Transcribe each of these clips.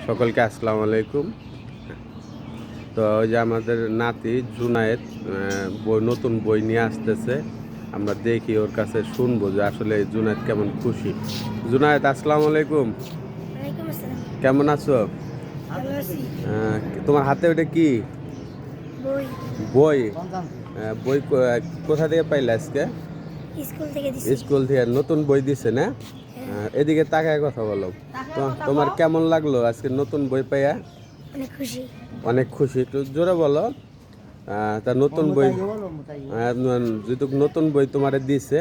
সকলকে আসসালামু আলাইকুম। তো ওই যে আমাদের নাতি জুনায়েদ নতুন বই নিয়ে আসতেছে। আমরা দেখি ওর কাছে শুনবো যে আসলে জুনায়েদ কেমন খুশি। জুনায়েদ, আসসালামু আলাইকুম। ওয়ালাইকুম আসসালাম। কেমন আছো? ভালো আছি। তোমার হাতে ওটা কি? বই। বই। বই কোথা থেকে পাইলে আজকে? স্কুল থেকে দিছি। স্কুল থেকে নতুন বই দিছে না? হ্যাঁ, এদিকে তাকায় কথা বলো। তোমার কেমন লাগলো আজকে নতুন বই পাইয়া? অনেক খুশি। অনেক খুশি, একটু জোরে বলো। তা নতুন বই, যেহেতু নতুন বই তোমারে দিছে,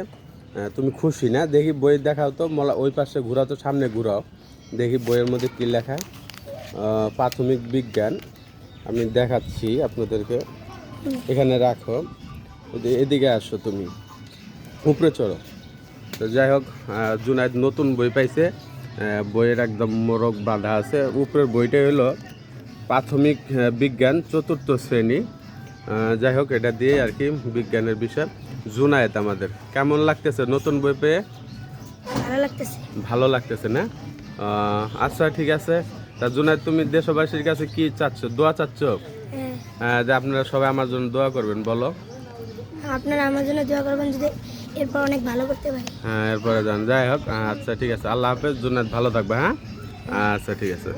তুমি খুশি না? দেখি বই দেখাও তো, ওই পাশে ঘোরাও তো, সামনে ঘোরাও, দেখি বইয়ের মধ্যে কী লেখা। প্রাথমিক বিজ্ঞান, আমি দেখাচ্ছি আপনাদেরকে। এখানে রাখো, এদিকে আসো, তুমি উপরে চড়ো। তো যাই হোক, জুনায়েদ নতুন বই পাইছে। বইয়ের একদম মোড়ক বাঁধা আছে। উপরের বইটা হলো প্রাথমিক বিজ্ঞান ৪র্থ শ্রেণী। যাই হোক, এটা দিয়ে আর কি বিজ্ঞানের বিষয়। জুনায়েদ আমাদের কেমন লাগতেছে নতুন বই পেয়ে? ভালো লাগতেছে। ভালো লাগতেছে না? আচ্ছা, ঠিক আছে। তা জুনায়েদ, তুমি দেশবাসীর কাছে কি চাচ্ছ? দোয়া চাচ্ছ? যে আপনারা সবাই আমার জন্য দোয়া করবেন, বলো। আপনারা আমার জন্য দোয়া করবেন যদি এরপর অনেক ভালো করতে পারি। হ্যাঁ, এরপরে যান। যাই হোক, আচ্ছা ঠিক আছে, আল্লাহ হাফেজ। জুনায়েদ ভালো থাকবে। হ্যাঁ, আচ্ছা ঠিক আছে।